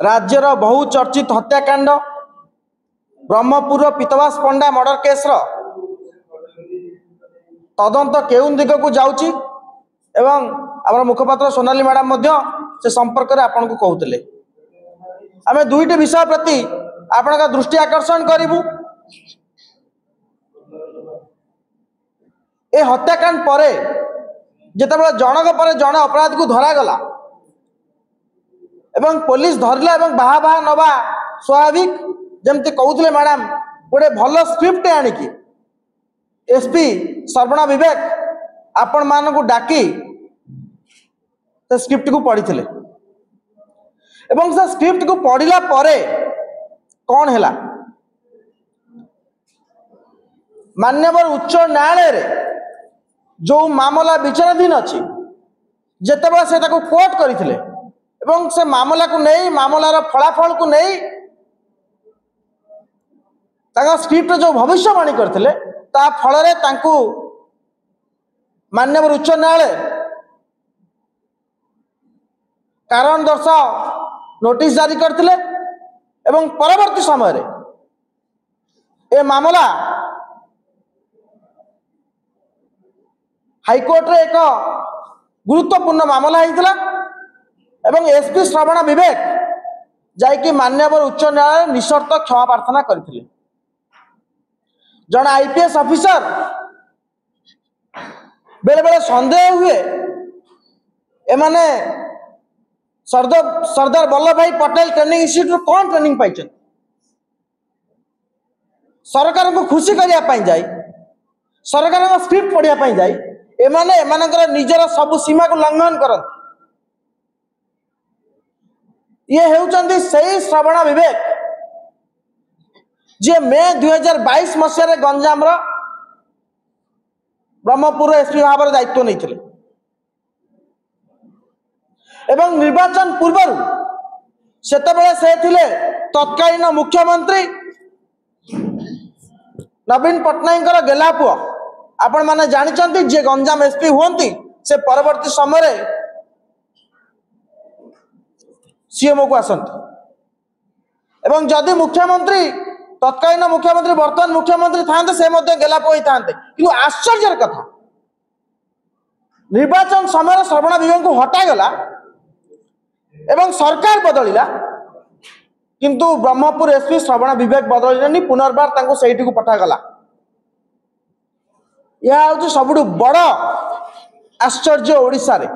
राज्यर बहुचर्चित हत्याकांड ब्रह्मपुर पीतवास पंडा मर्डर केस तदंत केउं दिग को जाउची एवं आम मुखपात्र सोनाली मैडम से संपर्क में आपन को कहते आम दुईट विषय प्रति आपण दृष्टि आकर्षण करूँ। ए हत्याकांड पर जिते जनक पर जन अपराधी को धरागला एवं पुलिस धरला एवं बाहा बाहा नवा स्वाभाविक जमती कहते मैडम गोटे भल स्क्रिप्ट आनिकी एसपी सर्वणा विवेक आपण मान को डाकी स्क्रिप्ट को पढ़ी थे एवं से स्क्रिप्ट को पढ़ला परे कौन है मान्यवर उच्च न्यायालय जो मामला विचाराधीन अच्छी जिते से कोर्ट करते एवं से मामला को नहीं मामलार फलाफल को नहीं स्क्रिप्ट जो भविष्यवाणी करते ता फल मान्यवर उच्च न्यायालय कारण दर्शाओ नोटिस जारी करते एवं परवर्ती समय ए मामला हाईकोर्ट रे एक गुरुत्वपूर्ण मामला होता एवं एसपी श्रवण विवेक जाकि मान्यवर उच्च न्यायालय निशर्त क्षमा प्रार्थना करथिले। जन आईपीएस ऑफिसर बेले बेले संदेह हुए एमाने सरदार वल्लभ भाई पटेल ट्रेनिंग इंस्टीट्यूट कौन ट्रेनिंग पाई सरकार को खुशी करने जाए सरकार स्क्रिप्ट पढ़ाई जाए एमाने एमानकर निजर सब सीमा को लंघन करते ये होउचंदी सही श्रवण विवेक जे मे 2022 मसीह गंजाम ब्रह्मपुर एसपी भाव में दायित्व नहीं एवं निर्वाचन पूर्व सेतबेले से थिले तत्कालीन मुख्यमंत्री नवीन पट्टनायक गेला पुआ आपण माने जानिचंती जे गंजाम एसपी हुंती से परवर्ती समय सीएमओ को आसंती एवं जदि मुख्यमंत्री तत्कालीन मुख्यमंत्री वर्तमान मुख्यमंत्री था से गेला पुआ था कि आश्चर्य कथा निर्वाचन समय श्रवण विवेक को हटागला एवं सरकार बदलिला किंतु ब्रह्मपुर एसपी श्रवण विवेक बदल पुनर्बार से पठागला। यह हूँ सबुठ बड़ आश्चर्य ओडिशा रे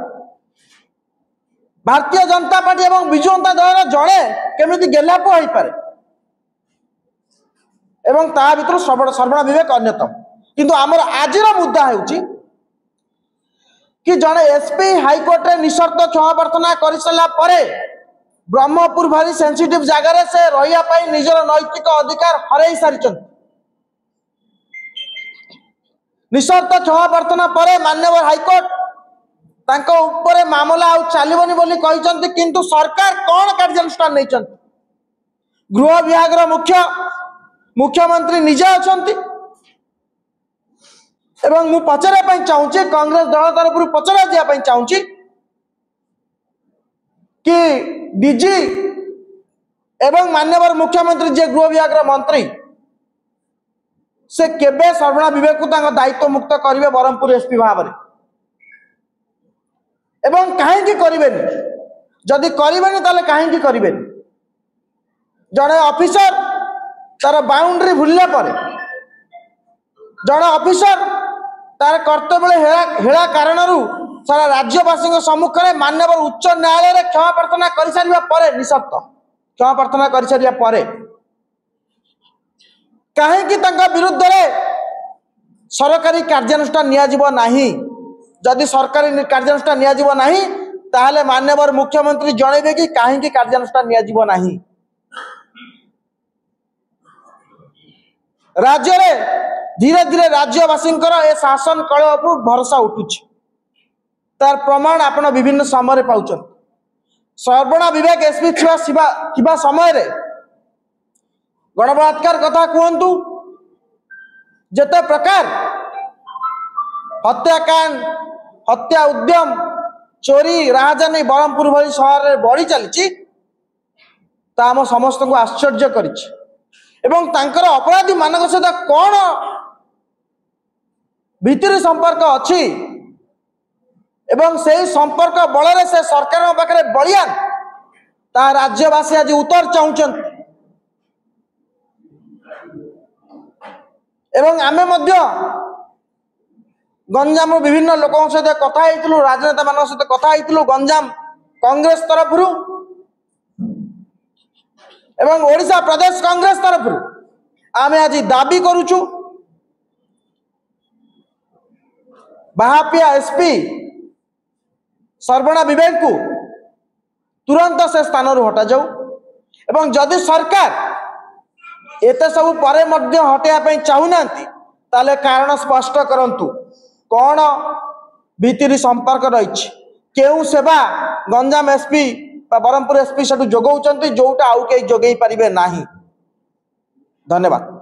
भारतीय जनता पार्टी एवं विजु जनता दल जड़े केमिति गेलापुआ हो पारे एवं ता भीतर श्रवण विवेक अन्यतम किंतु आमर आजिर मुद्दा है कि जड़े एसपी हाईकोर्ट रे निशर्त क्षमा प्रार्थना कर सारा पर ब्रह्मपुर भारी सेंसिटिव जगार से रही निजर नैतिक अधिकार हरई सारी निशर्त क्षमा प्रार्थना पर मान्यवर हाईकोर्ट तांको ऊपर मामला आउ चलबनी बोली कहते किंतु सरकार कौन कार्यानुष्ठान नहीं गृह विभाग मुख्यमंत्री निजे अच्छा एवं मु पचारे चाहूँगी कांग्रेस दल तरफ पचरा दिया चाहूँगी कि डीजी एवं मान्यवर मुख्यमंत्री जे गृह विभाग मंत्री से केबे श्रवण विवेक को दायित्व मुक्त करेंगे ब्रह्मपुर एसपी भाव में एवं कहीं करें जदि करें कहीं करें जड़े ऑफिसर तार बाउंड्री भूलने पर जड़े ऑफिसर तार कर्तव्य हेला कारण सारा राज्यवासी सम्मुख में मान्यवर उच्च न्यायालय क्षमा प्रार्थना कर सारा पर निशर्त क्षमा प्रार्थना कर सारा पर कहीं विरुद्ध सरकारी कार्यानुष्ठान नियाजिबो नाही जदि सरकारी कार्यानुष्ठान नियाजिबो नाही ताहले मान्यवर मुख्यमंत्री जणेबे कि कहीं कार्यानुष्ठान नियाजिबो नाही। राज्य रे धीरे धीरे राज्यवासी ए शासन कल भरोसा उठुछि तार प्रमाण आपण विभिन्न समय पाउछ। श्रवण विवेक एसपी थिबा समय रे गणबलात्कार कथा कहतु जेते प्रकार हत्याकांड हत्या उद्यम चोरी राजधानी ब्रह्मपुर भली सहर में बढ़ी चली ता आम समस्त को आश्चर्य करिछि एवं तांकर अपराधी मानक सहित कौन भितर संपर्क अच्छी एवं से संपर्क बल से सरकार पाखे बलियान ता राज्यवासी आज उत्तर चाहते एवं आमे मध्य गंजाम विभिन्न लोकों सहित कथा राजनेता मान सहित कथा गंजाम कांग्रेस तरफ एवं ओडिशा प्रदेश कांग्रेस तरफ आमे आज दाबी करुचु बाहापिया एसपी सर्वणा विवेक को तुरंत से स्थान हटा जाऊ एवं जदि सरकार एते सब परे मध्य हटाइबा चाहूना ताले कारण स्पष्ट करंतु कौन भीतरी संपर्क रही केउ सेवा गंजाम एसपी ब्रह्मपुर एसपी से जोगाउछंती जोटा आउ कई जोगई पारिबे नाही। धन्यवाद।